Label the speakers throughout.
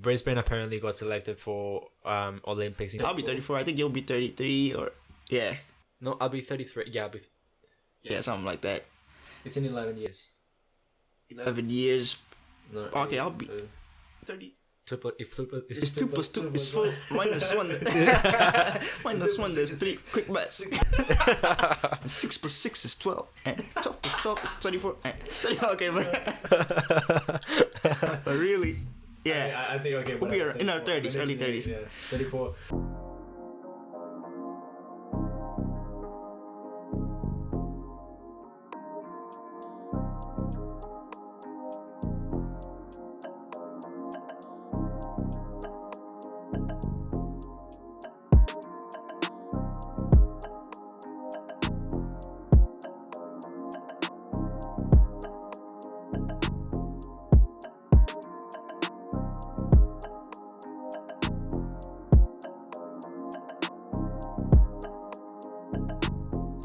Speaker 1: Brisbane apparently got selected for Olympics.
Speaker 2: I'll be 34. I think you'll be 33 or yeah.
Speaker 1: No, I'll be 33. Yeah,
Speaker 2: Yeah, something like that.
Speaker 1: It's in 11 years.
Speaker 2: 11 years.
Speaker 1: No,
Speaker 2: Okay, I'll be 30.
Speaker 1: It's
Speaker 2: 2 plus 2 is 4 minus 1. Minus 1, there's 3 quick maths. 6 plus 6 is 12. And 12 plus 12 is 24. And 30. Okay, but really, yeah.
Speaker 1: I think okay.
Speaker 2: We'll be in our 30s, early 30s.
Speaker 1: Yeah, 34.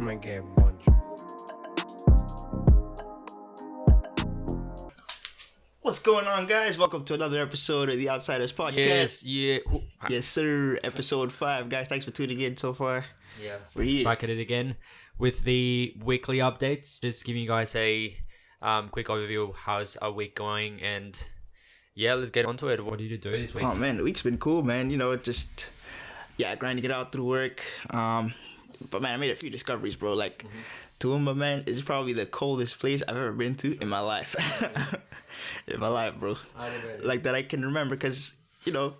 Speaker 3: My game bunch.
Speaker 2: What's going on, guys? Welcome to another episode of the Outsiders podcast.
Speaker 1: Yes, yeah.
Speaker 2: Yes, sir. Episode 5. Guys, thanks for tuning in so far.
Speaker 1: Yeah.
Speaker 2: We're here.
Speaker 1: Back at it again with the weekly updates. Just giving you guys a quick overview of how's our week going, and yeah, let's get onto it. What did you do this week?
Speaker 2: Oh, man, the week's been cool, man. You know, just, grinding it out through work. But, man, I made a few discoveries, bro. Like, Toowoomba, man, is probably the coldest place I've ever been to in my life. In my life, bro. Like, that I can remember. Because, you know,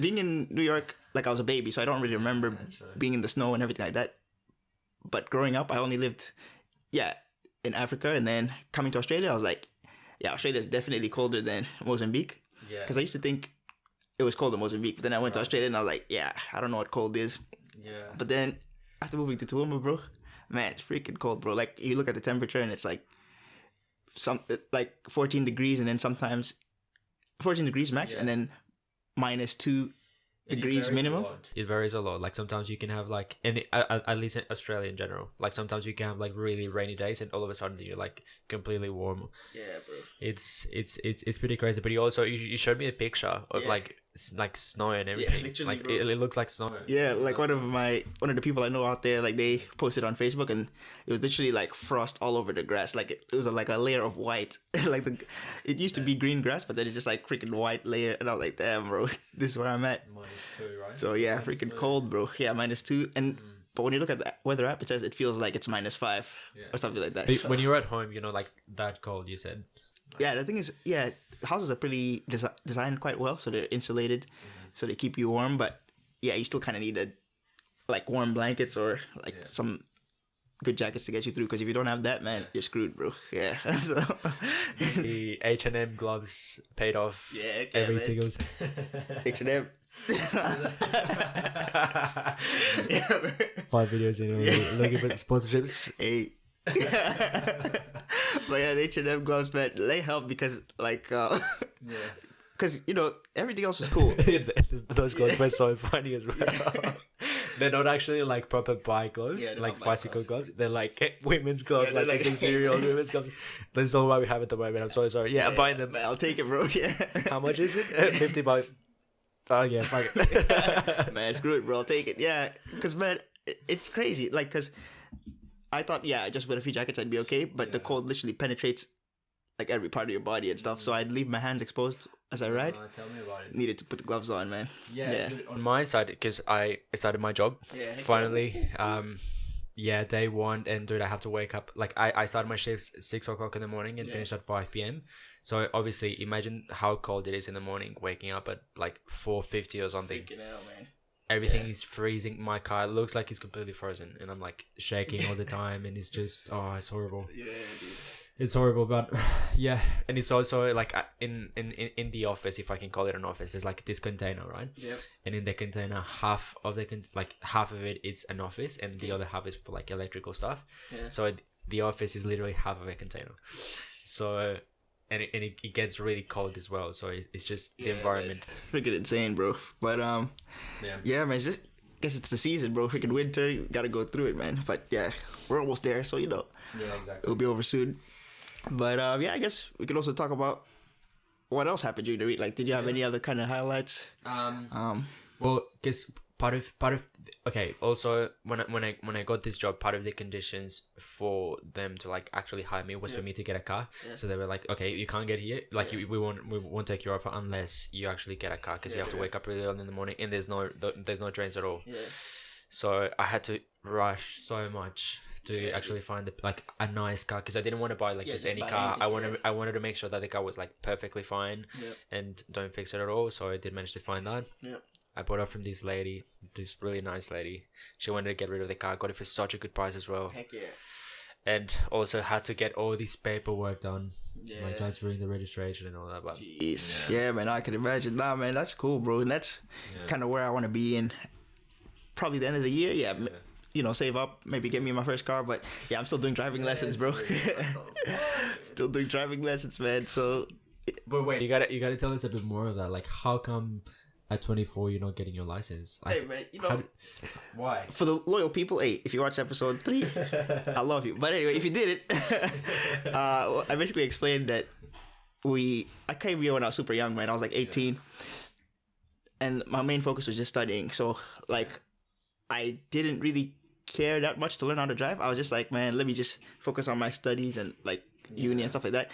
Speaker 2: being in New York, like, I was a baby, so I don't really remember being in the snow and everything like that. But growing up, I only lived, in Africa. And then coming to Australia, I was like, Australia is definitely colder than Mozambique.
Speaker 1: Yeah.
Speaker 2: Because I used to think it was cold in Mozambique. But then I went to Australia and I was like, I don't know what cold is.
Speaker 1: Yeah.
Speaker 2: But then after moving to Toowoomba, bro, man, it's freaking cold, bro. Like, you look at the temperature and it's like 14 degrees, and then sometimes 14 degrees max, and then -2 degrees minimum.
Speaker 1: It varies a lot. Like, sometimes you can have like, at least in Australia in general, like sometimes you can have like really rainy days, and all of a sudden you're like completely warm.
Speaker 2: Yeah, bro.
Speaker 1: It's pretty crazy. But you showed me a picture of like snow and everything.
Speaker 2: literally,
Speaker 1: like
Speaker 2: bro.
Speaker 1: it looks like snow.
Speaker 2: Yeah, like one of the people I know out there, like they posted on Facebook, and it was literally like frost all over the grass. Like it was like a layer of white. Like it used to be green grass, but then it's just like freaking white layer. And I was like, damn, bro, this is where I'm at.
Speaker 1: -2, right?
Speaker 2: So yeah, freaking cold, bro. Yeah, -2. And but when you look at the weather app, it says it feels like it's -5 or something like that.
Speaker 1: But
Speaker 2: So,
Speaker 1: when you're at home, you know, like that cold, you said.
Speaker 2: yeah, the thing is, houses are pretty designed quite well, so they're insulated, so they keep you warm. But yeah, you still kind of need like warm blankets or like some good jackets to get you through. Because if you don't have that, man, you're screwed, bro. Yeah. So
Speaker 1: The H&M gloves paid off.
Speaker 2: Yeah, okay,
Speaker 1: every
Speaker 2: man.
Speaker 1: single.
Speaker 2: H&M.
Speaker 1: 5 videos in looking for sponsorships.
Speaker 2: Hey. But yeah, the H&M gloves, man, they help because like because you know everything else is cool.
Speaker 1: Those gloves were so funny as well. They're not actually like proper bike gloves,
Speaker 2: Yeah, they're
Speaker 1: like
Speaker 2: not bike
Speaker 1: bicycle gloves. They're like women's gloves,
Speaker 2: Yeah,
Speaker 1: like
Speaker 2: they're
Speaker 1: the
Speaker 2: like-
Speaker 1: cereal women's gloves. That's all what we have at the moment. I'm so sorry. Yeah, I'm buying them.
Speaker 2: Man, I'll take it, bro. Yeah.
Speaker 1: How much is it? $50. Oh yeah, fuck it.
Speaker 2: Man, screw it, bro. I'll take it. Yeah, because man, it's crazy. Like, because I thought, just with a few jackets I'd be okay, but the cold literally penetrates like every part of your body and stuff. So I'd leave my hands exposed as I ride.
Speaker 1: Tell me about it.
Speaker 2: Needed to put the gloves on, man.
Speaker 1: Yeah. Dude, on my side, because I started my job finally. Day 1, and dude, I have to wake up. Like I started my shifts at 6 o'clock in the morning and finished at 5 p.m. So obviously, imagine how cold it is in the morning, waking up at like 4:50 or something.
Speaker 2: Freaking hell, man.
Speaker 1: Everything is freezing. My car looks like it's completely frozen, and I'm like shaking all the time, and it's just it's horrible.
Speaker 2: Yeah, dude.
Speaker 1: It's horrible, but yeah, and it's also like in the office, if I can call it an office, there's like this container, right?
Speaker 2: Yep.
Speaker 1: And in the container, half of it it's an office, and the other half is for like electrical stuff.
Speaker 2: Yeah.
Speaker 1: So the office is literally half of a container. So and it gets really cold as well. So it's just the environment.
Speaker 2: Man. Freaking insane, bro. But yeah, man. Guess it's the season, bro. Freaking winter. You gotta go through it, man. But yeah, we're almost there, so you know.
Speaker 1: Yeah, exactly.
Speaker 2: It'll be over soon. But I guess we could also talk about what else happened during the week? Like, did you have any other kind of highlights?
Speaker 1: Well, because part of okay. Also, when I got this job, part of the conditions for them to like actually hire me was for me to get a car. Yeah. So they were like, okay, you can't get here. Like, we won't take your offer unless you actually get a car, because you have to wake up really early in the morning, and there's no trains at all. Yeah. So I had to rush so much to actually find a nice car, because I didn't want to buy just any car. I wanted to make sure that the car was like perfectly fine and don't fix it at all. So I did manage to find that. Yeah. I bought it from this really nice lady. She wanted to get rid of the car. Got it for such a good price as well. Heck yeah. And also had to get all this paperwork done. Yeah. Like just doing the registration and all that. But
Speaker 2: jeez. Yeah, man, I can imagine. Nah, man, that's cool, bro. And that's kind of where I want to be in probably the end of the year. Yeah. You know, save up, maybe get me my first car. But yeah, I'm still doing driving lessons, bro. Still doing driving lessons, man. So.
Speaker 1: But wait, you gotta tell us a bit more of that. Like, how come at 24 you're not getting your license? Like,
Speaker 2: hey man, you know
Speaker 1: why?
Speaker 2: For the loyal people, hey, if you watch episode 3, I love you. But anyway, if you did it, I basically explained that I came here when I was super young, man. I was like 18, and my main focus was just studying. So like, I didn't really care that much to learn how to drive. I was just like, man, let me just focus on my studies and like uni and stuff like that.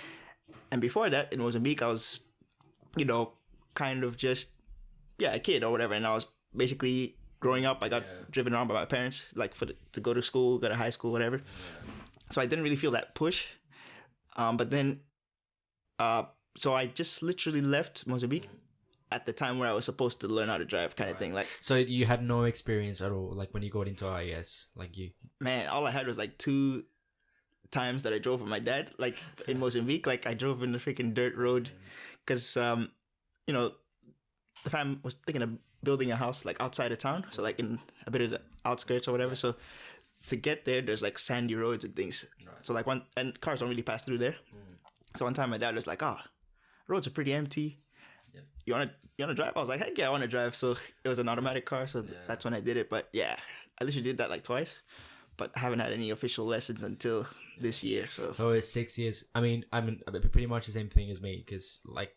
Speaker 2: And before that, in Mozambique, I was, you know, kind of just a kid or whatever, and I was basically growing up. I got driven around by my parents, like to go to school, go to high school, whatever. So I didn't really feel that push. But then, so I just literally left Mozambique at the time where I was supposed to learn how to drive, kind of thing. Like,
Speaker 1: so you had no experience at all, like when you got into IES, like you.
Speaker 2: Man, all I had was like 2 times that I drove with my dad, like in Mozambique. Like I drove in the freaking dirt road, because you know, the fam was thinking of building a house like outside of town, so like in a bit of the outskirts or whatever. So to get there, there's like sandy roads and things. So like and cars don't really pass through there. So one time my dad was like, roads are pretty empty. You wanna drive? I was like, heck yeah, I want to drive. So it was an automatic car, so that's when I did it. But yeah, I literally did that like twice, but I haven't had any official lessons until this year. So
Speaker 1: it's 6 years. I mean pretty much the same thing as me, because like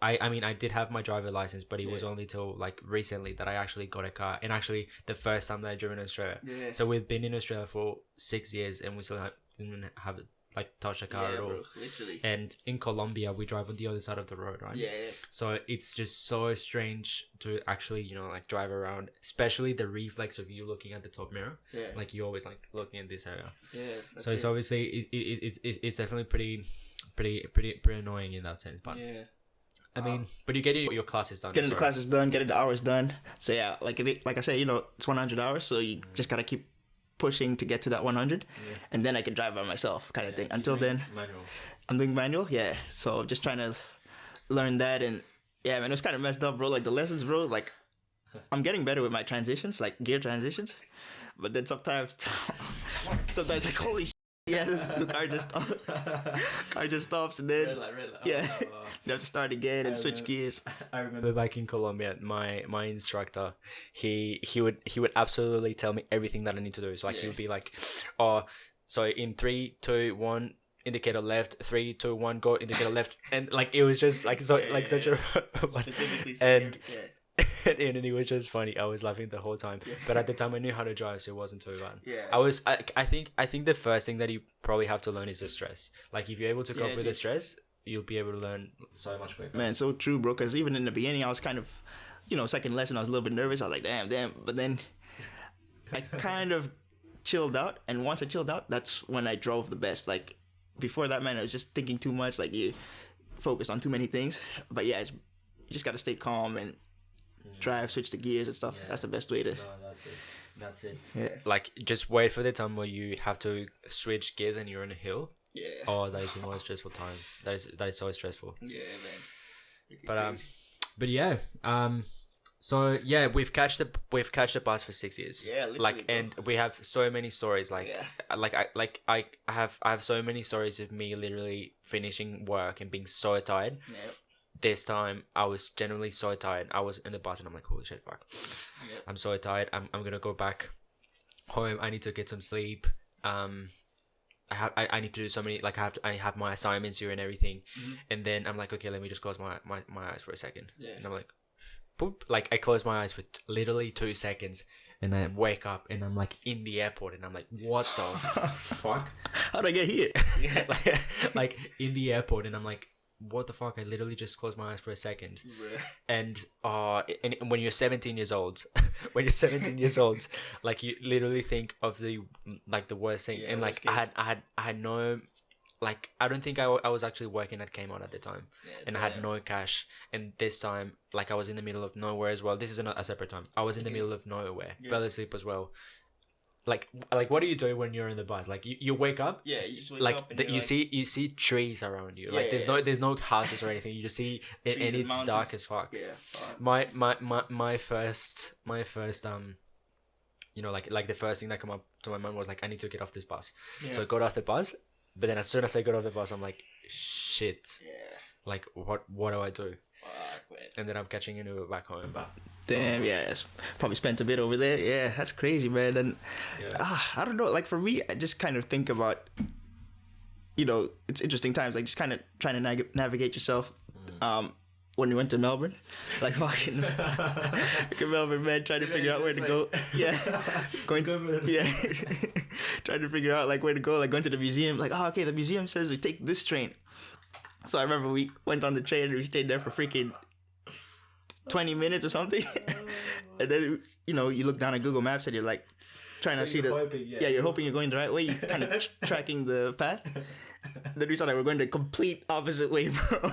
Speaker 1: I did have my driver license, but it was only till like recently that I actually got a car, and actually the first time that I drove in Australia. Yeah. So we've been in Australia for 6 years, and we still didn't have like touch a car at all. Bro, literally. And in Colombia, we drive on the other side of the road, right? Yeah. So it's just so strange to actually, you know, like drive around, especially the reflex of you looking at the top mirror. Yeah. Like you're always like looking at this area. Yeah. So it's obviously it's definitely pretty annoying in that sense, but. Yeah. I mean, but you get your classes done.
Speaker 2: Getting the classes done, getting the hours done. So yeah, like I said, you know, it's 100 hours, so you just gotta keep pushing to get to that 100, and then I can drive by myself, kind of thing. Until then, I'm doing manual. Yeah, so just trying to learn that, and yeah, man, it was kind of messed up, bro. Like the lessons, bro. Like I'm getting better with my transitions, like gear transitions, but then sometimes like holy. Yeah, the car just stops, and then red light. You have to start again and switch gears.
Speaker 1: I remember back in Colombia, my instructor, he would absolutely tell me everything that I need to do. So like he would be like, so in 3, 2, 1, indicator left, 3, 2, 1, go, indicator left, and like it was just like such a and. And it was just funny. I was laughing the whole time, but at the time I knew how to drive, so it wasn't too bad. I think the first thing that you probably have to learn is the stress. Like if you're able to cope with the stress, you'll be able to learn so much quicker.
Speaker 2: Man, so true, bro. Because even in the beginning, I was kind of, you know, second lesson, I was a little bit nervous. I was like, damn, but then I kind of chilled out, and once I chilled out, that's when I drove the best. Like before that, man, I was just thinking too much. Like you focus on too many things. But yeah, you just got to stay calm and drive, switch the gears and stuff. That's the best way to.
Speaker 1: No, that's it. Yeah. Like just wait for the time where you have to switch gears and you're on a hill. Yeah. Oh, that is the most stressful time. That is so stressful. Yeah, man. But yeah. So yeah, we've catched the bus for 6 years. Yeah, literally, like, bro. And we have so many stories. Like, I have so many stories of me literally finishing work and being so tired. Yeah. This time I was genuinely so tired. I was in the bus and I'm like, holy shit, fuck. Yep. I'm so tired. I'm gonna go back home. I need to get some sleep. I I need to do so many, like I have my assignments here and everything, and then I'm like, okay, let me just close my eyes for a second, and I'm like, boop, like I close my eyes for literally 2 seconds, and I wake up and I'm like in the airport, and I'm like, what the fuck?
Speaker 2: How'd I get here?
Speaker 1: like in the airport, and I'm like, what the fuck? I literally just closed my eyes for a second. And when you're 17 years old, like you literally think of the worst thing. And like I had no, like I don't think I was actually working at Kmart at the time, and I had no cash. And this time, like I was in the middle of nowhere as well. This is a separate time. I was in the middle of nowhere. Fell asleep as well. Like what do you do when you're in the bus? Like you wake up,
Speaker 2: you just wake
Speaker 1: like
Speaker 2: up and
Speaker 1: you see trees around you, like there's no houses or anything, you just see it, and it's mountains. Dark as fuck. My first like the first thing that came up to my mind was like, I need to get off this bus. So I got off the bus, but then as soon as I got off the bus, I'm like, shit, like what do I do? And then I'm catching an Uber back home. But
Speaker 2: damn, probably spent a bit over there. Yeah, that's crazy, man. And I don't know, like for me, I just kind of think about, it's interesting times, like just kind of trying to navigate yourself. When we went to Melbourne, like fucking Melbourne, man, trying to figure out where to go. Trying to figure out like where to go, like going to the museum, like, oh, okay, the museum says we take this train. So I remember we went on the train and we stayed there for freaking 20 minutes or something. And then, you look down at Google Maps and you're like trying to see you're hoping you're going the right way. You're kind of tracking the path. Then we saw that we're going the complete opposite way, bro.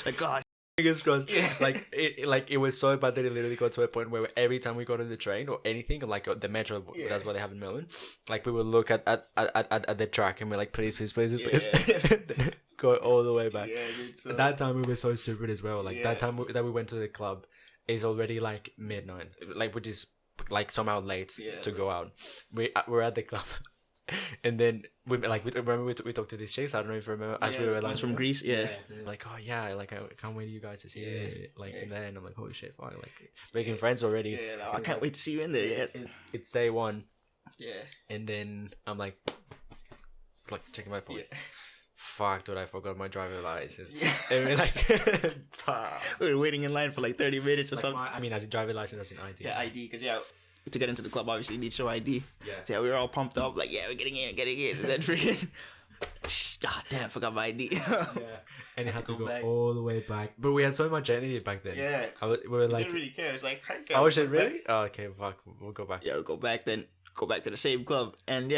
Speaker 2: Like, God.
Speaker 1: Fingers crossed. It was so bad that it literally got to a point where every time we got on the train or anything, like the metro, that's what they have in Melbourne, like we would look at the track and we're like, please. Go all the way back. So. That time we were so stupid as well. Like that time that we went to the club is already like midnight, like which is like somehow late to go out. We're at the club, and then we talked to these chicks. I don't know if you remember. As we were like
Speaker 2: from Greece,
Speaker 1: like, oh yeah, like I can't wait for you guys to see it. Like and then I'm like, holy shit, fine, like making friends already.
Speaker 2: I can't wait to see you in there. Yes,
Speaker 1: it's day one. And then I'm like checking my phone. Fuck, dude, I forgot my driver's license. And we're like,
Speaker 2: we were waiting in line for like 30 minutes or something.
Speaker 1: I mean, as a driver's license, as an ID.
Speaker 2: Yeah, ID, because to get into the club, obviously, you need to show ID. Yeah, we were all pumped up, like, we're getting in. And then freaking, damn, forgot my ID.
Speaker 1: And it had to go all the way back. But we had so much energy back then.
Speaker 2: Yeah.
Speaker 1: We were like,
Speaker 2: didn't really care. It's like,
Speaker 1: oh, shit, really? Oh, okay, fuck, we'll go back.
Speaker 2: Yeah, we'll go back then, go back to the same club. And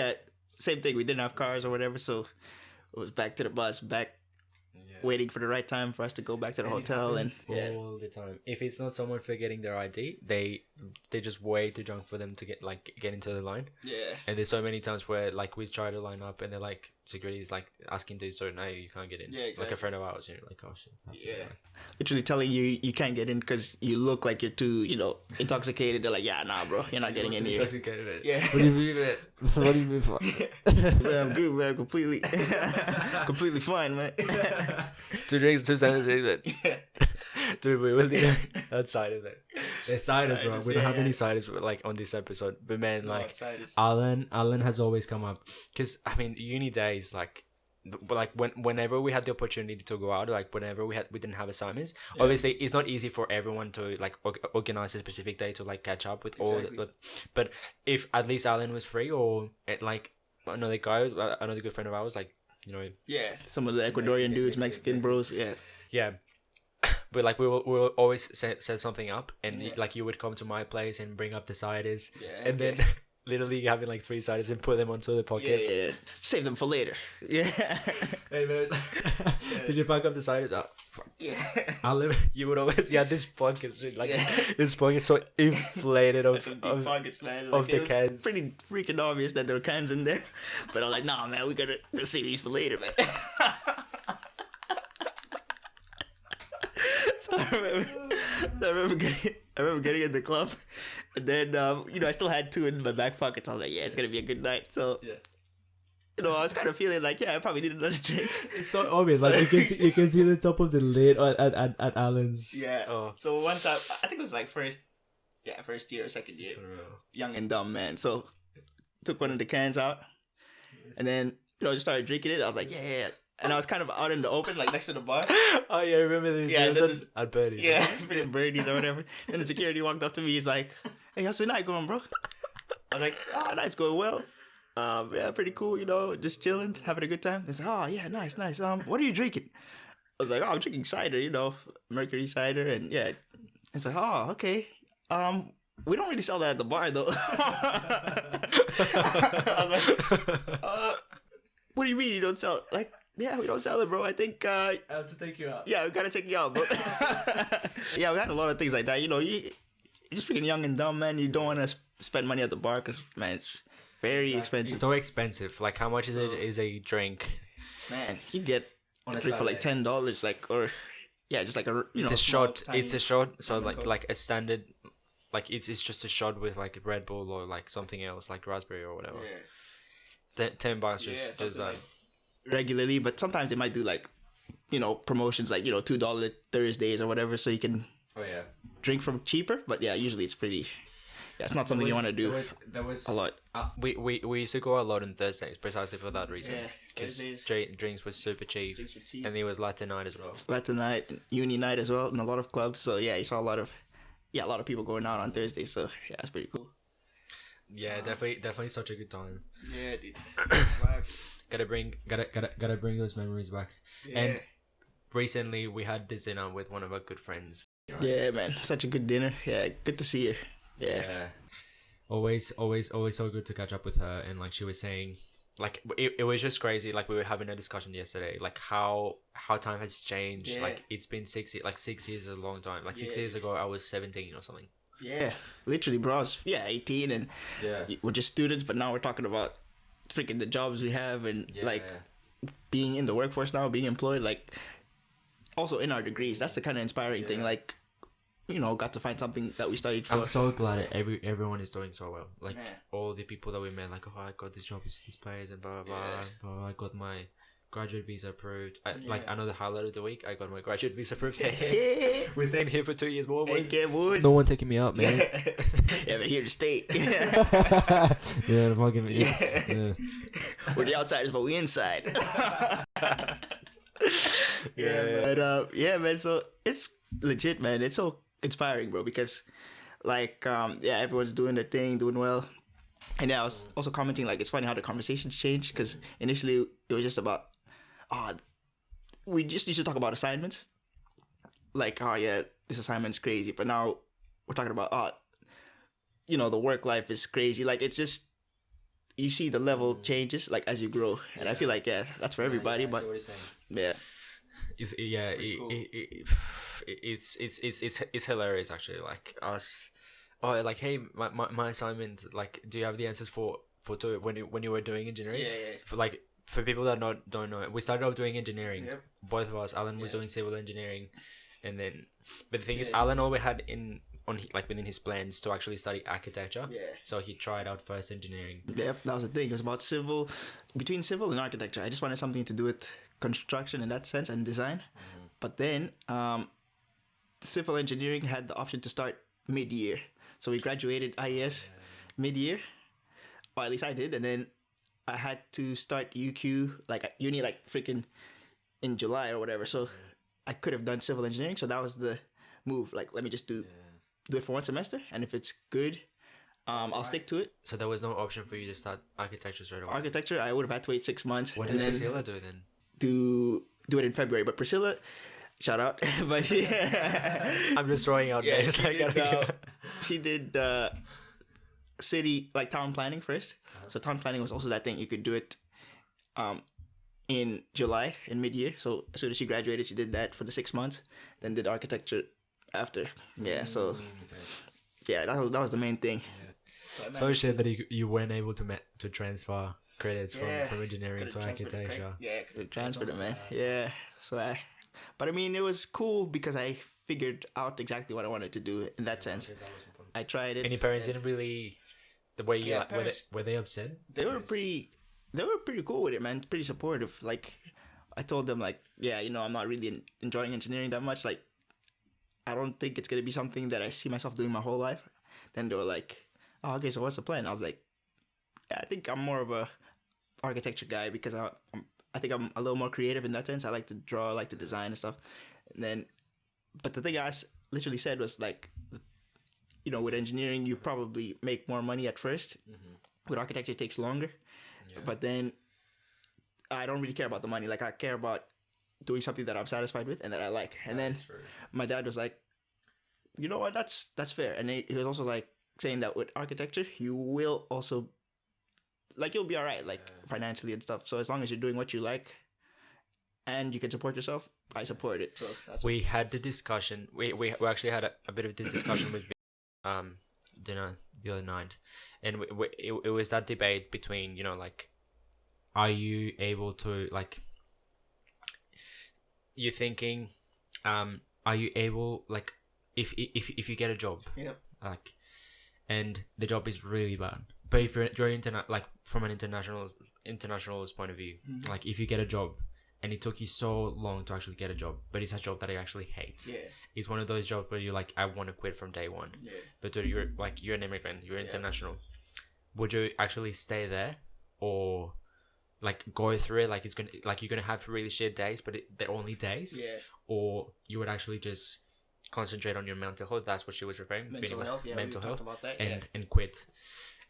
Speaker 2: same thing, we didn't have cars or whatever, so it was back to the bus, waiting for the right time for us to go back to the hotel. And
Speaker 1: all the time, if it's not someone forgetting their ID, they just way too drunk for them to get into the line. And there's so many times where like we try to line up and they're like, security is like asking to, so no, you can't get in. Like a friend of ours, you're like, oh shit.
Speaker 2: Literally telling you can't get in because you look like you're too intoxicated. They're like, nah, bro, you're not getting in here.
Speaker 1: Intoxicated.
Speaker 2: What do you mean,
Speaker 1: man? What do you mean for?
Speaker 2: Man, I'm good, man. Completely fine, man.
Speaker 1: 2 drinks, 2 sandwiches, man. Dude, we will need outsiders, man. There's ciders, bro. We don't have any ciders like on this episode, but man, like Alan has always come up because I mean uni days, like whenever we had the opportunity to go out, like whenever we didn't have assignments. Obviously, it's not easy for everyone to like organize a specific day to like catch up with all. But if at least Alan was free, or like another good friend of ours, like
Speaker 2: some of the Ecuadorian dudes, Mexican bros,
Speaker 1: but like we will always set something up, and like you would come to my place and bring up the ciders, and then literally having like 3 ciders and put them onto the pockets.
Speaker 2: Save them for later.
Speaker 1: Hey man, did you pack up the ciders? You would always this pockets this pocket so inflated of
Speaker 2: pockets, man.
Speaker 1: Of the cans.
Speaker 2: Pretty freaking obvious that there were cans in there, but I was like, nah, man, we gotta save these for later, man. So I remember getting in the club, and then I still had 2 in my back pocket. So I was like, it's gonna be a good night. So I was kind of feeling like I probably need another drink.
Speaker 1: It's so obvious, like you can see the top of the lid at Alan's.
Speaker 2: So one time, I think it was like first year or second year, young and dumb, man. So took one of the cans out, And then, just started drinking it. I was like, yeah. And I was kind of out in the open, like next to the bar.
Speaker 1: Oh, yeah, I remember this.
Speaker 2: Yeah,
Speaker 1: at Birdie's.
Speaker 2: Yeah, pretty birdies or whatever. And the security walked up to me. He's like, hey, how's the night going, bro? I was like, night's going well. Yeah, pretty cool, just chilling, having a good time. They said, oh, yeah, nice. What are you drinking? I was like, I'm drinking cider, Mercury cider. And yeah, it's like, oh, okay. We don't really sell that at the bar, though. I was like, what do you mean you don't sell it? Like, yeah, we don't sell it, bro. I think...
Speaker 1: I have to take you out.
Speaker 2: Yeah, we gotta take you out, bro. Yeah, we had a lot of things like that. You're just freaking young and dumb, man. You don't want to spend money at the bar because, man, it's very expensive.
Speaker 1: It's so expensive. Like, how much is a drink?
Speaker 2: Man, you get a drink for like $10, like, or... Yeah, just like a,
Speaker 1: It's a shot. It's a shot. So, like a standard... Like, it's just a shot with, like, Red Bull or, like, something else, like raspberry or whatever.
Speaker 2: Yeah.
Speaker 1: $10 just that.
Speaker 2: Like regularly, but sometimes they might do like, promotions like, $2 Thursdays or whatever, so you can drink from cheaper. But yeah, usually it's pretty. Yeah, it's not something you want to do.
Speaker 1: There was
Speaker 2: a lot.
Speaker 1: We used to go a lot on Thursdays precisely for that reason.
Speaker 2: Yeah,
Speaker 1: because drinks were super cheap. And there was Latin night as well.
Speaker 2: Latin night, uni night as well, and a lot of clubs. So yeah, you saw a lot of people going out on Thursdays. So yeah, it's pretty cool.
Speaker 1: Yeah, definitely such a good time.
Speaker 2: Yeah, dude.
Speaker 1: gotta bring those memories back. Yeah. And recently we had this dinner with one of our good friends.
Speaker 2: Right? Yeah, man, such a good dinner. Yeah, good to see her. Yeah.
Speaker 1: Always so good to catch up with her. And like she was saying, like it was just crazy. Like we were having a discussion yesterday, like how time has changed. Yeah. Like it's been 6 years. Like 6 years is a long time. Like 6 years ago I was 17 or something.
Speaker 2: Yeah, literally, bro. I was 18 and we're just students, but now we're talking about freaking the jobs we have and being in the workforce now, being employed, like also in our degrees. That's the kind of inspiring thing. Like, got to find something that we studied for.
Speaker 1: I'm so glad that everyone is doing so well. Like all the people that we met, like, oh, I got this job with this place and blah blah blah. I got my graduate visa approved. Like another highlight of the week, I got my graduate visa approved. We're staying here for 2 years more. No one taking me out, man.
Speaker 2: Yeah, but here to stay.
Speaker 1: Yeah, fucking
Speaker 2: We're the outsiders, but we inside. Man. So it's legit, man. It's so inspiring, bro, because like everyone's doing their thing, doing well. And I was also commenting, like, it's funny how the conversations change, because initially it was just about we just used to talk about assignments, like, this assignment's crazy, but now we're talking about the work life is crazy. Like, it's just, you see the level changes like as you grow, and I feel like that's for everybody. But it's hilarious actually. Like us, like, hey, my assignment, like, do you have the answers for when you were doing engineering? For people that don't know, we started off doing engineering. Both of us. Alan was doing civil engineering, and then, but the thing is, Alan always had within his plans to actually study architecture. So he tried out first engineering. Yep, that was the thing. It was about between civil and architecture. I just wanted something to do with construction in that sense and design. But then, civil engineering had the option to start mid-year. So we graduated IES mid-year, or at least I did, and then I had to start UQ, like uni, like freaking in July or whatever. So I could have done civil engineering. So that was the move. Like, let me just do it for one semester, and if it's good, I'll stick to it.
Speaker 1: So there was no option for you to start architecture straight away?
Speaker 2: Architecture, I would have had to wait 6 months.
Speaker 1: What did Priscilla do then?
Speaker 2: Do it in February. But Priscilla, shout out. But she
Speaker 1: I'm just throwing out names.
Speaker 2: She did city, like town planning first. So town planning was also that thing. You could do it in July, in mid-year. So as soon as she graduated, she did that for the 6 months. Then did architecture after. So that was the main thing.
Speaker 1: So shit that you weren't able to transfer credits from engineering to architecture.
Speaker 2: Could have transferred it, man. So but I mean, it was cool because I figured out exactly what I wanted to do in that sense. I tried it.
Speaker 1: And your parents didn't really, the way you were they upset?
Speaker 2: They were pretty cool with it, man. Pretty supportive. Like, I told them, like, I'm not really enjoying engineering that much. Like, I don't think it's gonna be something that I see myself doing my whole life. Then they were like, oh, okay, so what's the plan? I was like, I think I'm more of a architecture guy because I think I'm a little more creative in that sense. I like to draw, I like to design and stuff. And then, but the thing I literally said was like, you know, with engineering, you probably make more money at first. With architecture, it takes longer. Yeah. But then I don't really care about the money. Like I care about doing something that I'm satisfied with and that I like. And then my dad was like, you know what, that's fair. And he was also like saying that with architecture, you will also, like, you'll be all right, like financially and stuff. So as long as you're doing what you like and you can support yourself, I support it. So
Speaker 1: we had the discussion. We actually had a bit of this discussion with dinner the other night, and it was that debate between, you know, like, are you able to, like, you're thinking, are you able, like, if you get a job, like, and the job is really bad, but if you're like from an international's point of view, like if you get a job and it took you so long to actually get a job, but it's a job that I actually hate. Yeah. It's one of those jobs where you're like, I want to quit from day one. Yeah. But dude, you're an immigrant, you're international. Would you actually stay there, or like go through it? Like you're gonna have really shit days, but they're only days. Yeah. Or you would actually just concentrate on your mental health. That's what she was referring. Mental health. Yeah. Mental health. About that, and quit.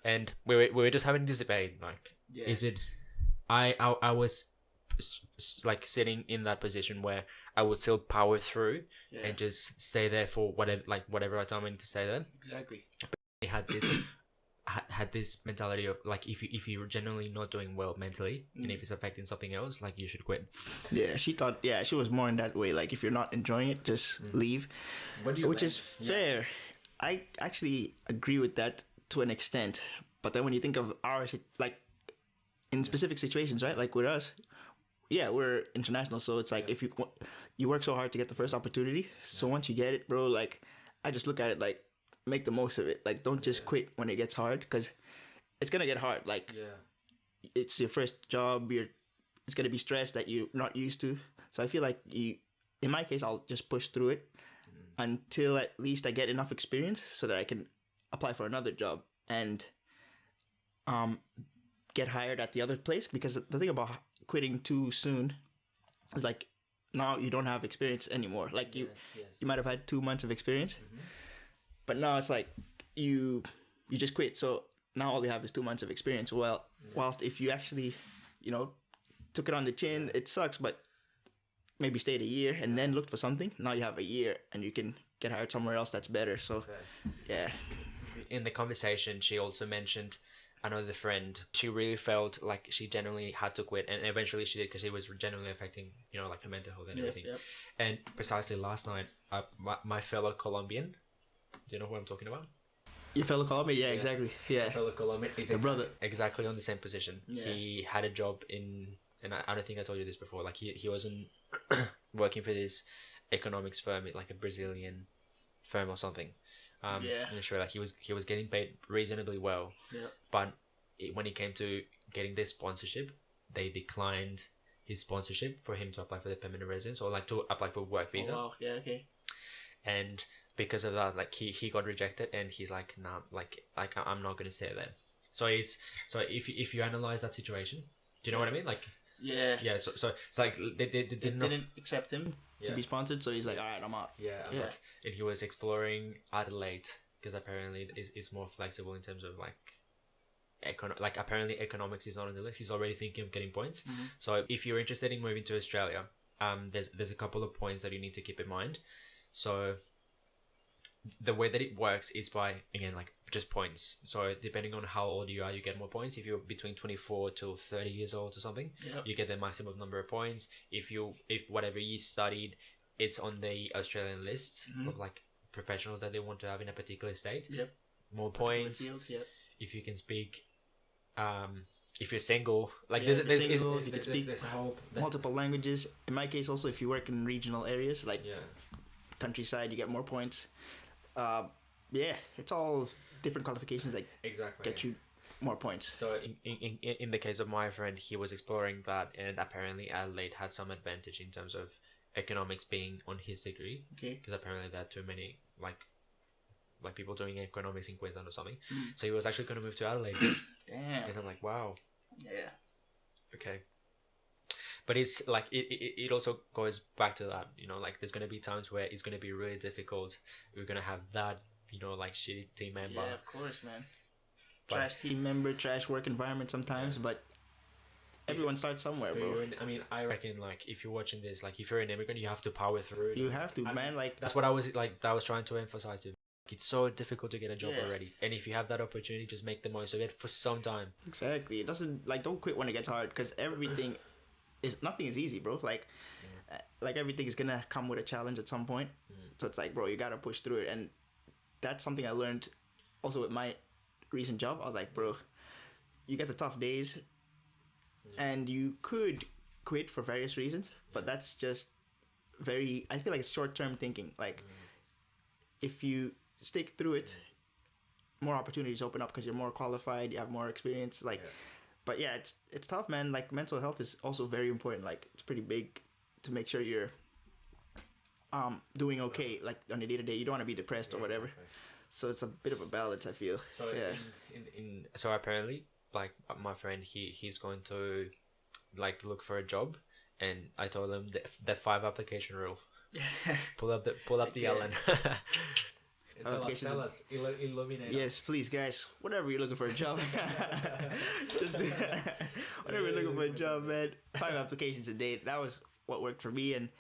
Speaker 1: And we were just having this debate. Like, is it? I was like sitting in that position where I would still power through and just stay there for whatever I time I need to stay there. Exactly. But he had this mentality of like, if you're generally not doing well mentally and if it's affecting something else, like, you should quit. Yeah, she thought. Yeah, she was more in that way. Like, if you're not enjoying it, just leave. Which is fair. Yeah. I actually agree with that to an extent. But then when you think of ours, like in specific situations, right? Like with us. Yeah, we're international, so it's like if you work so hard to get the first opportunity, so once you get it, bro, like, I just look at it like, make the most of it. Like, don't just quit when it gets hard, because it's gonna get hard. Like, it's your first job, it's gonna be stress that you're not used to. So I feel like in my case, I'll just push through it until at least I get enough experience so that I can apply for another job and get hired at the other place. Because the thing about quitting too soon is like, now you don't have experience anymore. Like you might have had 2 months of experience, but now it's like you just quit. So now all you have is 2 months of experience. Well, whilst if you actually, you know, took it on the chin, it sucks, but maybe stayed a year and then looked for something. Now you have a year and you can get hired somewhere else that's better. So yeah. In the conversation, she also mentioned another friend. She really felt like she genuinely had to quit, and eventually she did, because it was genuinely affecting, you know, like her mental health and everything. And precisely last night, my fellow Colombian, do you know who I'm talking about? Your fellow Colombian? Yeah, exactly. Yeah. My fellow Colombian is brother. Exactly on the same position. Yeah. He had a job and I don't think I told you this before, like he wasn't working for this economics firm, like a Brazilian firm or something. In Australia, he was getting paid reasonably well, but when it came to getting this sponsorship, they declined his sponsorship for him to apply for the permanent residence, or like to apply for work visa. Oh, wow. Yeah, okay. And because of that, like he got rejected, and he's like, nah, like I'm not gonna stay there. So if you analyze that situation, do you know what I mean? Like, yeah. So it's like they didn't accept him to be sponsored, so he's like, all right, I'm out. I'm out. And he was exploring Adelaide, because apparently it's more flexible in terms of like apparently economics is not on the list. He's already thinking of getting points. So if you're interested in moving to Australia, there's a couple of points that you need to keep in mind. So the way that it works is by, again, like, just points. So depending on how old you are, you get more points. If you're between 24 to 30 years old or something, you get the maximum number of points. If whatever you studied, it's on the Australian list of like professionals that they want to have in a particular state, more points. Fields, if you can speak, if you're single, like if you can speak multiple languages. In my case, also, if you work in regional areas like countryside, you get more points. It's all different qualifications that get you more points. So in the case of my friend, he was exploring that, and apparently Adelaide had some advantage in terms of economics being on his degree. Okay. Because apparently there are too many like people doing economics in Queensland or something. So he was actually going to move to Adelaide. Damn. And I'm like, wow. Yeah. Okay. But it's like it also goes back to that, you know, like there's gonna be times where it's gonna be really difficult. We're gonna have that, you know, like shitty team member.
Speaker 2: Yeah, of course, man. Trash team member, trash work environment sometimes, but everyone starts somewhere, bro.
Speaker 1: I mean, I reckon, like, if you're watching this, like, if you're an immigrant, you have to power through it.
Speaker 2: You have to, man. Like,
Speaker 1: that's what I was trying to emphasize to. It's so difficult to get a job already, and if you have that opportunity, just make the most of it for some time.
Speaker 2: Exactly. It doesn't, like, don't quit when it gets hard, because nothing is easy, bro. Like, like everything is gonna come with a challenge at some point. So it's like, bro, you gotta push through it, and that's something I learned also with my recent job. I was like, bro, you get the tough days, and you could quit for various reasons, but that's just I feel like it's short-term thinking. Like, if you stick through it, more opportunities open up because you're more qualified, you have more experience. Like, but yeah, it's tough, man. Like, mental health is also very important. Like, it's pretty big to make sure you're doing okay. Like, on a day-to-day, you don't want to be depressed or whatever. So it's a bit of a balance, I feel.
Speaker 1: So so apparently, like, my friend, he's going to, like, look for a job, and I told him the 5 application rule. pull up the Ellen. Tell us, illuminate.
Speaker 2: Yes, please, guys. Whenever you're looking for a job, just do whenever you're looking for a job, man. 5 applications a day. That was what worked for me, and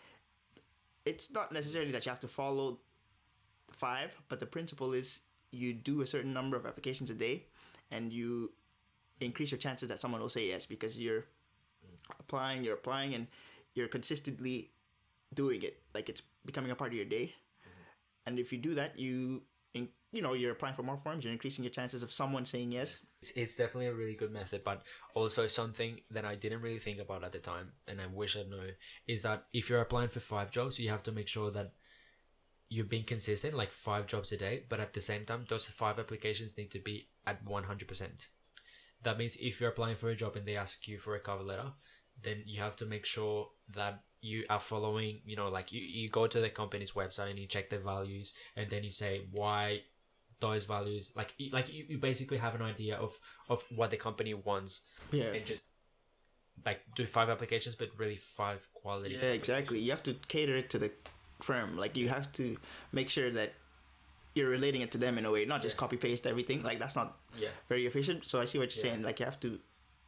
Speaker 2: it's not necessarily that you have to follow 5, but the principle is you do a certain number of applications a day, and you increase your chances that someone will say yes, because you're applying, and you're consistently doing it. Like, it's becoming a part of your day. And if you do that, you're applying for more forms, you're increasing your chances of someone saying yes.
Speaker 1: It's definitely a really good method, but also something that I didn't really think about at the time, and I wish I'd known, is that if you're applying for 5 jobs, you have to make sure that you're being consistent, like 5 jobs a day, but at the same time, those 5 applications need to be at 100%. That means if you're applying for a job and they ask you for a cover letter, then you have to make sure that you are following, you know, like you go to the company's website and you check their values, and then you say why those values, like you basically have an idea of what the company wants, and just like do 5 applications, but really 5 quality.
Speaker 2: Yeah, exactly. You have to cater it to the firm. Like, you have to make sure that you're relating it to them in a way, not just copy paste everything. Like, that's not very efficient. So I see what you're saying. Like, you have to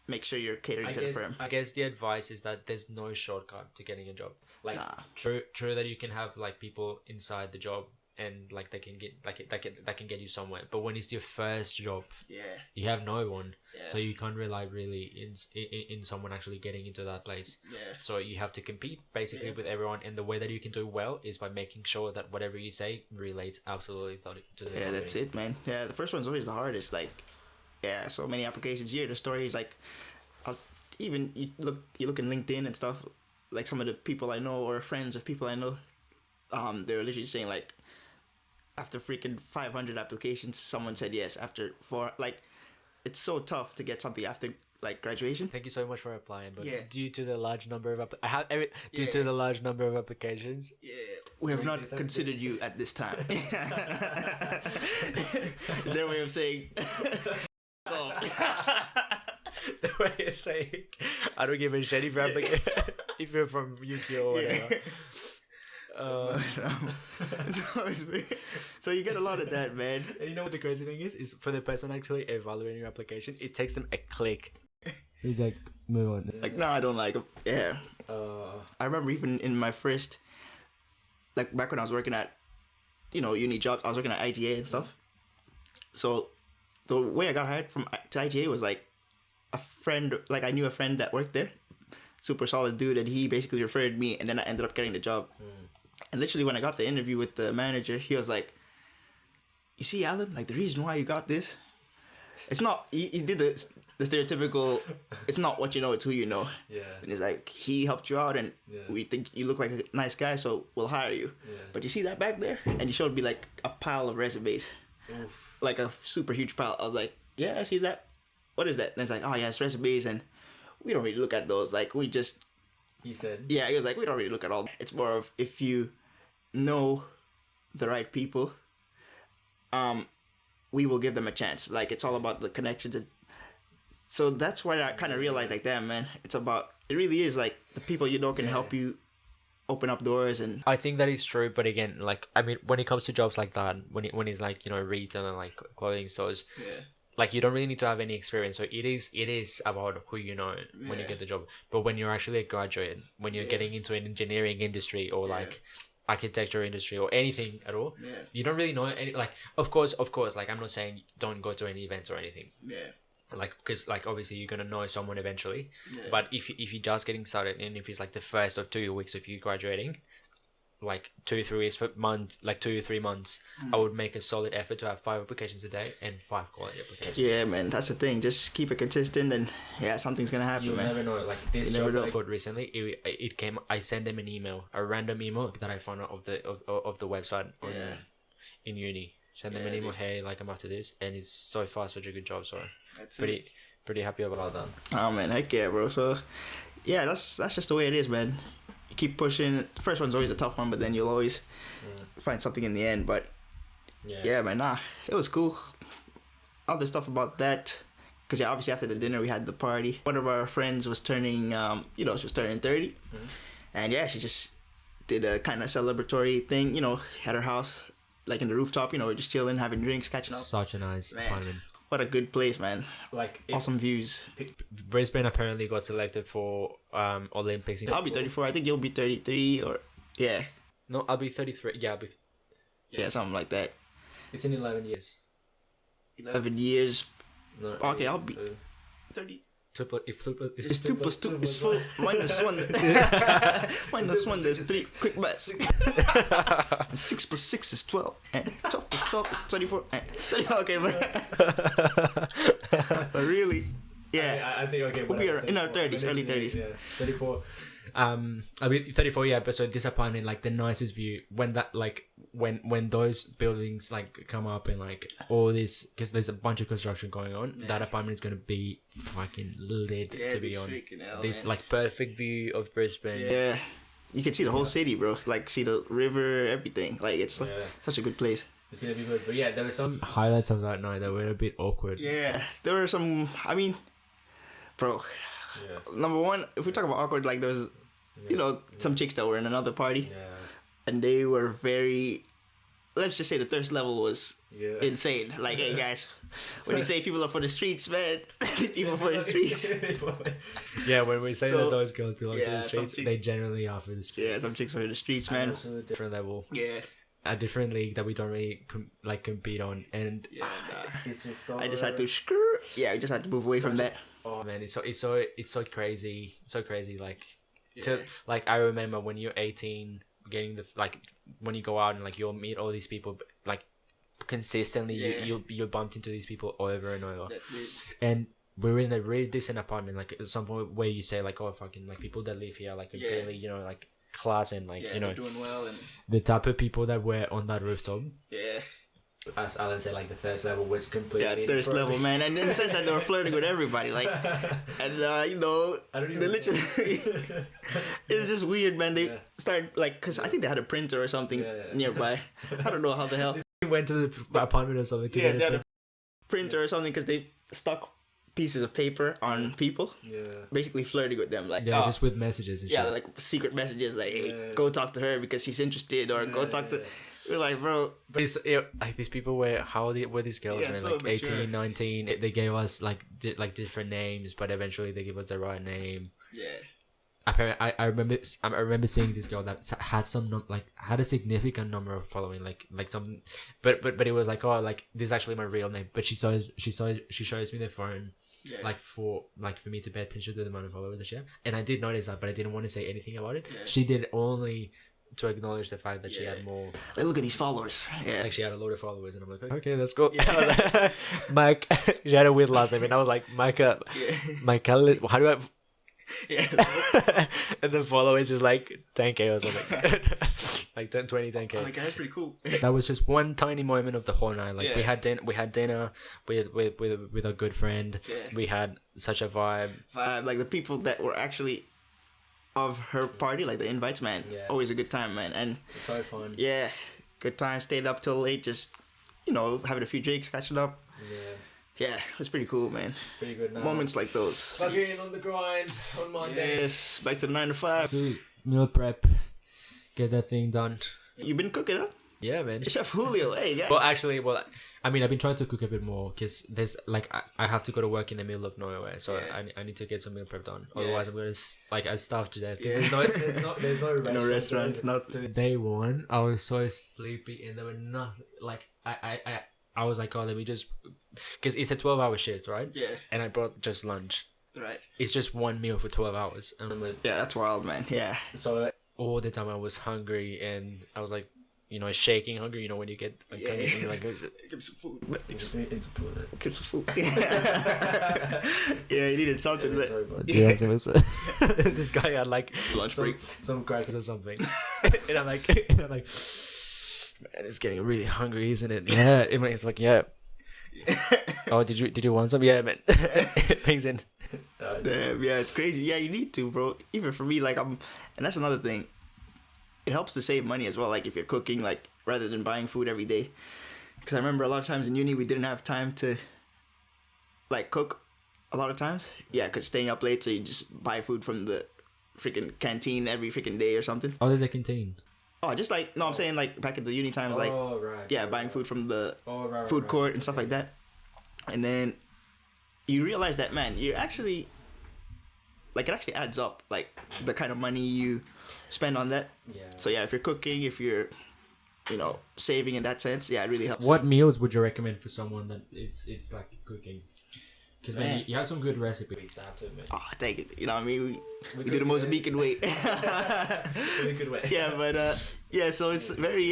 Speaker 2: make sure you're catering to the firm.
Speaker 1: I guess the advice is that there's no shortcut to getting a job. Like, true that you can have, like, people inside the job, and like they can get that can get you somewhere. But when it's your first job, you have no one, so you can't rely really in someone actually getting into that place. So you have to compete basically with everyone, and the way that you can do well is by making sure that whatever you say relates absolutely to the company.
Speaker 2: That's it, man. The first one's always the hardest. Like, so many applications here. The story is like, you look in LinkedIn and stuff. Like, some of the people I know, or friends of people I know, they were literally saying, like, after freaking 500 applications, someone said yes. After 4, like, it's so tough to get something after, like, graduation.
Speaker 1: Thank you so much for applying, but due to the large number of to the large number of applications,
Speaker 2: we have not considered you at this time. Their way of saying,
Speaker 1: the way of saying, I don't give a shit if you're if you're from UK or whatever.
Speaker 2: So you get a lot of that, man.
Speaker 1: And you know what the crazy thing is for the person actually evaluating your application, it takes them a click. He's like, move on.
Speaker 2: Like, no, I don't like them. I remember even in my first, like, back when I was working at, uni jobs, I was working at IGA and stuff. So the way I got hired to IGA was like a friend, like, I knew a friend that worked there, super solid dude, and he basically referred me, and then I ended up getting the job. And literally when I got the interview with the manager, he was like, you see, Alan, like, the reason why you got this, it's not, he did the stereotypical, it's not what you know, it's who you know. And he's like, he helped you out, and we think you look like a nice guy, so we'll hire you. But you see that back there? And he showed me, like, a pile of resumes. Like a super huge pile. I was like, yeah, I see that. What is that? And it's like, oh yeah, it's resumes, and we don't really look at those. Like, we just...
Speaker 1: He said?
Speaker 2: Yeah, he was like, we don't really look at all. It's more of, if you know the right people, we will give them a chance. Like, it's all about the connections. And So that's why I kind of realized, like, damn, man, it really is like the people you know can help you open up doors. And
Speaker 1: I think that is true, but again, like, I mean, when it comes to jobs like that, when it's like, you know, retail and like clothing stores, like, you don't really need to have any experience. So it is about who you know when you get the job. But when you're actually a graduate, when you're getting into an engineering industry or like architecture industry or anything at all, you don't really know any. Like, of course, like, I'm not saying don't go to any events or anything. Like, because like obviously you're gonna know someone eventually, but if you're just getting started, and if it's like the first of 2 weeks of you graduating, like 2-3 weeks for month, like 2 to 3 months, I would make a solid effort to have 5 applications a day and 5 quality applications.
Speaker 2: Yeah, man, that's the thing. Just keep it consistent, and something's gonna happen.
Speaker 1: You
Speaker 2: man.
Speaker 1: never know. Like this job that I got recently, it came. I sent them an email, a random email that I found out of the website in uni. Send them an email, hey, like, I'm after this, and it's so far such a good job. So pretty happy about that.
Speaker 2: Oh man, heck yeah, bro. So yeah, that's just the way it is, man. You keep pushing. The first one's always a tough one, but then you'll always find something in the end. But yeah, man, it was cool. Other stuff about that, because obviously after the dinner we had the party. One of our friends was turning, she was turning 30, and she just did a kind of celebratory thing. Had her house like in the rooftop. We're just chilling, having drinks, catching up.
Speaker 1: Such a nice apartment.
Speaker 2: What a good place, man.
Speaker 1: Like,
Speaker 2: awesome views.
Speaker 1: Brisbane apparently got selected for Olympics.
Speaker 2: I'll be 34. I think you'll be 33 or
Speaker 1: No, I'll be 33. Yeah,
Speaker 2: something like that.
Speaker 1: It's in 11 years.
Speaker 2: 11 years.
Speaker 1: No,
Speaker 2: okay, I'll be 30.
Speaker 1: It's
Speaker 2: 2 plus 2 is 4. Minus 1. Minus 1, there's 3. Quick maths. 6 plus 6 is 12. And 12 plus 12 is 24. And 30. Okay, but really,
Speaker 1: I think
Speaker 2: we'll be in our 30s, early 30s.
Speaker 1: Yeah, 34. I'll be 34. Yeah, but so this apartment, like, the nicest view when that, like, when those buildings like come up and like all this, because there's a bunch of construction going on. That apartment is gonna be fucking lit, to be honest. This like perfect view of Brisbane.
Speaker 2: Yeah, you can see the whole city, bro. Like, see the river, everything. Like, it's such a good place.
Speaker 1: It's gonna be good. But yeah, there were some highlights of that night that were a bit awkward.
Speaker 2: Yeah, there were some. I mean, bro. Number one, if we talk about awkward, like, there was, some chicks that were in another party, and they were very. Let's just say the thirst level was insane. Like, hey guys, when you say people are for the streets, man, people for the streets.
Speaker 1: Yeah, when we say that those girls belong to the streets, they generally are for the streets.
Speaker 2: Yeah, some chicks are for the streets, man.
Speaker 1: Also a different level.
Speaker 2: Yeah.
Speaker 1: A different league that we don't really compete on, and it's just so.
Speaker 2: I just had to screw. Yeah, I just had to move away from that.
Speaker 1: Oh man, it's so crazy, like, like, I remember when you're 18, getting when you go out and like you'll meet all these people, like, consistently you bumped into these people over and over.
Speaker 2: That's it.
Speaker 1: And we were in a really decent apartment, like at some point where you say like, oh fucking, like, people that live here like are really, like, class and like
Speaker 2: doing well, and
Speaker 1: the type of people that were on that rooftop.
Speaker 2: Yeah.
Speaker 1: As Alan said, like, the thirst level was completely
Speaker 2: thirst level, man, and in the sense that they were flirting with everybody, like, and they literally, it was just weird, man. They started, like, because I think they had a printer or something nearby. I don't know how the hell.
Speaker 1: They went to the apartment or something.
Speaker 2: They had a printer or something because they stuck pieces of paper on people. Basically flirting with them, like,
Speaker 1: just with messages and shit.
Speaker 2: Like secret messages, like, hey, go talk to her because she's interested, or go talk to. We're like, bro.
Speaker 1: But like, these people were, how old were these girls? So like mature. 18, 19. They gave us like different names, but eventually they gave us the right name.
Speaker 2: Yeah.
Speaker 1: Apparently, I remember seeing this girl that had had a significant number of following, like some, but it was like, oh, like, this is actually my real name. But she shows me the phone. Like, for me to pay attention to the amount of followers that she had. And I did notice that, but I didn't want to say anything about it. She did only to acknowledge the fact that she had more.
Speaker 2: Like, look at these followers. Yeah.
Speaker 1: Like, she had a load of followers, and I'm like, okay, that's cool. Yeah. Mike, she had a weird last name, and I was like, Micah, how do I? Yeah. And the followers is like 10K or something. Like 10K.
Speaker 2: Oh, like, that's pretty cool.
Speaker 1: That was just one tiny moment of the whole night. Like, we had dinner with a good friend. We had such a vibe.
Speaker 2: Like, the people that were actually of her party, like the invites, man, always a good time, man. And
Speaker 1: it's so fun.
Speaker 2: Yeah, good time. Stayed up till late, just having a few drinks, catching up. Yeah, it was pretty cool, man.
Speaker 1: Pretty good now.
Speaker 2: Moments like those.
Speaker 1: Again on the grind on Monday.
Speaker 2: Yes, back to the 9 to 5.
Speaker 1: To meal prep, get that thing done.
Speaker 2: You've been cooking, huh?
Speaker 1: Yeah, man.
Speaker 2: Chef Julio, hey guys.
Speaker 1: Well, actually, I mean, I've been trying to cook a bit more because there's like I have to go to work in the middle of nowhere, so I need to get some meal prep done. Otherwise, I'm gonna I starve to death.
Speaker 2: Yeah.
Speaker 1: There's no
Speaker 2: no restaurants, nothing.
Speaker 1: Day one, I was so sleepy, and there were nothing. Like I was like, oh, let me just, because it's a 12-hour shift, right?
Speaker 2: Yeah.
Speaker 1: And I brought just lunch.
Speaker 2: Right.
Speaker 1: It's just one meal for 12 hours.
Speaker 2: Yeah, that's wild, man. Yeah.
Speaker 1: So all the time I was hungry, and I was like, you know, shaking hungry. You know, when you get like, hungry, and you're like,
Speaker 2: give some food.
Speaker 1: it's food.
Speaker 2: Give some food. Yeah, you needed something. But...
Speaker 1: Yeah, this guy had like
Speaker 2: lunch break,
Speaker 1: some crackers or something, and I'm like, man, it's getting really hungry, isn't it? Yeah, it's like, yeah. Oh, did you want some? Yeah, man. Things in.
Speaker 2: Damn, yeah, it's crazy. Yeah, you need to, bro. Even for me, like and that's another thing. It helps to save money as well. Like if you're cooking, like rather than buying food every day. Because I remember a lot of times in uni we didn't have time to like cook. A lot of times, yeah, because staying up late, so you just buy food from the freaking canteen every freaking day or something.
Speaker 1: Oh, there's a canteen.
Speaker 2: Oh, just like no, I'm saying like back at the uni times, like buying food from the food court and stuff like that. And then you realize that, man, you're actually like it actually adds up, like the kind of money you spend on that.
Speaker 1: Yeah.
Speaker 2: So yeah, if you're cooking, if you're, you know, saving in that sense, yeah, it really helps.
Speaker 1: What meals would you recommend for someone that it's like cooking? Because man, you have some good recipes, I have to admit.
Speaker 2: Oh, thank you. You know what I mean? We do the Mozambican way.
Speaker 1: In a good way.
Speaker 2: Yeah, but yeah, so it's very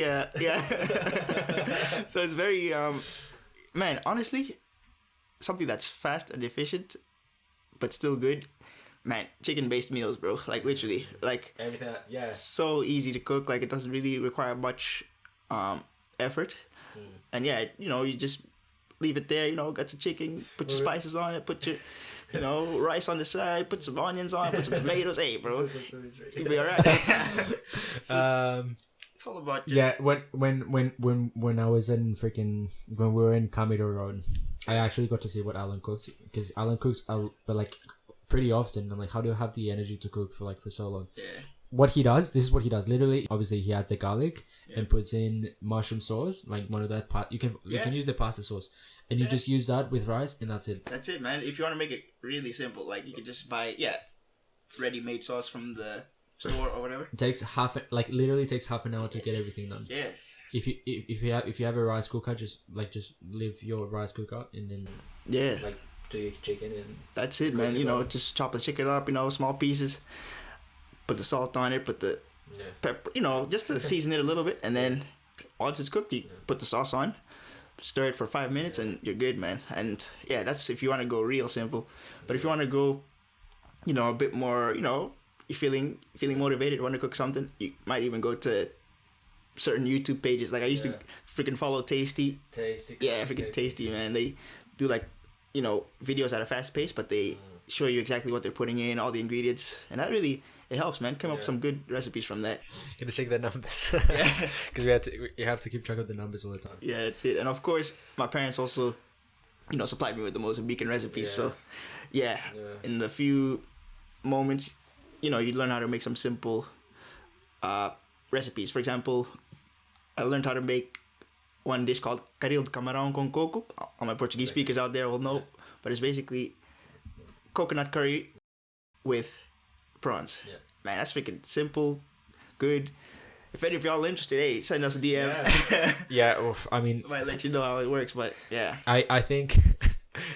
Speaker 2: so it's very man, honestly, something that's fast and efficient but still good. Man, chicken-based meals, bro. Like literally, like
Speaker 1: everything. Yeah.
Speaker 2: So easy to cook. Like it doesn't really require much effort. And yeah, you know, you just leave it there. You know, got some chicken, put your spices on it, put your, you know, rice on the side, put some onions on, put some tomatoes. Hey, bro, you'll be alright. It's all about just...
Speaker 1: when I was in when we were in Camino Road, I actually got to see what Alan cooks, because Alan cooks but like pretty often. I'm like, how do you have the energy to cook for so long?
Speaker 2: Yeah.
Speaker 1: This is what he does. Literally, obviously, he adds the garlic and puts in mushroom sauce, like one of that you can use the pasta sauce, and you just use that with rice, and that's it.
Speaker 2: That's it, man. If you want to make it really simple, like you could just buy ready-made sauce from the store or whatever.
Speaker 1: It takes literally takes half an hour to get everything done.
Speaker 2: Yeah.
Speaker 1: If you have a rice cooker, just leave your rice cooker and then do your chicken and
Speaker 2: that's it, man. You know, just chop the chicken up, you know, small pieces. Put the salt on it, put the pepper, you know, just to season it a little bit, and then once it's cooked, you put the sauce on, stir it for 5 minutes, and you're good, man. And yeah, that's if you want to go real simple. But if you want to go, you know, a bit more, you know, you're feeling motivated, want to cook something, you might even go to certain YouTube pages. Like I used to freaking follow Tasty. Yeah, freaking Tasty, man. They do like, you know, videos at a fast pace, but they show you exactly what they're putting in, all the ingredients, and that really, it helps, man. Come up with some good recipes from that.
Speaker 1: Gonna check the numbers. Because you have to keep track of the numbers all the time.
Speaker 2: Yeah, that's it. And of course, my parents also, you know, supplied me with the Mozambican recipes. So, in the few moments, you know, you learn how to make some simple recipes. For example, I learned how to make one dish called caril de camarão com coco. All my Portuguese speakers out there will know, but it's basically coconut curry with prawns. Yeah. Man, that's freaking simple, good. If any of y'all are interested, hey, send us a DM.
Speaker 1: I mean,
Speaker 2: might let you know how it works, but yeah.
Speaker 1: I think,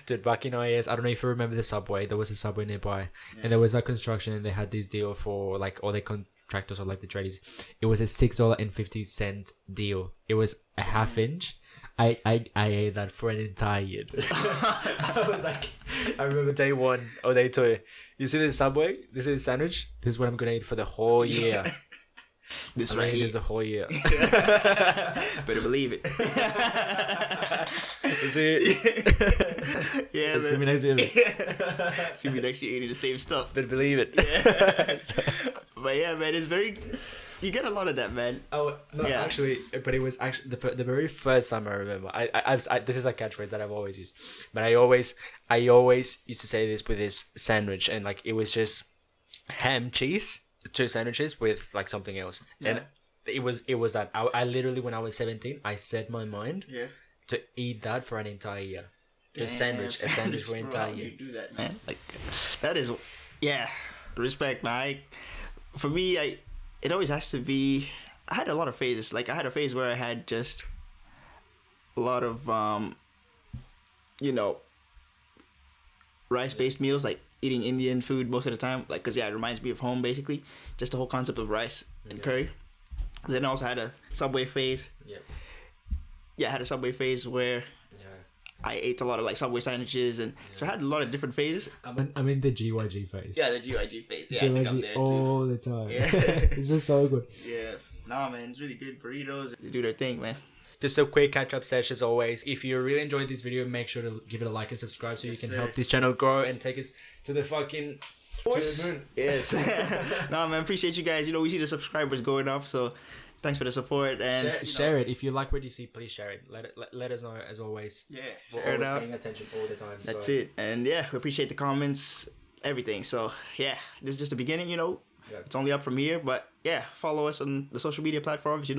Speaker 1: dude, back in IS, I don't know if you remember the subway. There was a subway nearby, and there was a construction, and they had this deal for like all the contractors or like the tradies. It was a $6.50 deal. It was a half inch. I ate that for an entire year. I was like, I remember day one or day two. You see this Subway? This is a sandwich. This is what I'm gonna eat for the whole year.
Speaker 2: This right here.
Speaker 1: This the whole year.
Speaker 2: Better believe it.
Speaker 1: You see it?
Speaker 2: Yeah, man.
Speaker 1: See me next year.
Speaker 2: See me next year eating the same stuff.
Speaker 1: Better believe it.
Speaker 2: Yeah. But yeah, man, it's very You get a lot of that, man.
Speaker 1: Oh no,
Speaker 2: Yeah.
Speaker 1: actually, but it was actually the very first time I remember. I this is a catchphrase that I've always used, but I always used to say this with this sandwich, and like it was just ham, cheese, 2 sandwiches with like something else, and it was that I literally, when I was 17, I set my mind to eat that for an entire year. Just a sandwich for an entire year.
Speaker 2: You do that, man. Like that is, respect, man. For me, it always has to be. I had a lot of phases. Like I had a phase where I had just a lot of rice-based meals, like eating Indian food most of the time. Like, cause it reminds me of home basically. Just the whole concept of rice and curry. Then I also had a Subway phase. Yeah, I had a Subway phase where I ate a lot of like Subway sandwiches, and so I had a lot of different phases.
Speaker 1: I'm in the GYG phase.
Speaker 2: Yeah, the GYG phase. Yeah,
Speaker 1: GYG
Speaker 2: I think I'm there
Speaker 1: all
Speaker 2: too.
Speaker 1: the time.
Speaker 2: Yeah.
Speaker 1: It's just so good.
Speaker 2: Yeah. Nah, man, it's really good. Burritos, they do their thing, man.
Speaker 1: Just a quick catch-up session as always. If you really enjoyed this video, make sure to give it a like and subscribe so you can help this channel grow and take it to the fucking to the moon.
Speaker 2: Yes. Nah, man, appreciate you guys. We see the subscribers going up, so thanks for the support. And
Speaker 1: share it. If you like what you see, please share it. Let us know as always.
Speaker 2: Yeah,
Speaker 1: share it out. Paying attention all the time.
Speaker 2: That's it. And we appreciate the comments, everything. So this is just the beginning. It's only up from here. But follow us on the social media platforms.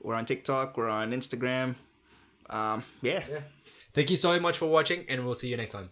Speaker 2: We're on TikTok. We're on Instagram.
Speaker 1: Thank you so much for watching, and we'll see you next time.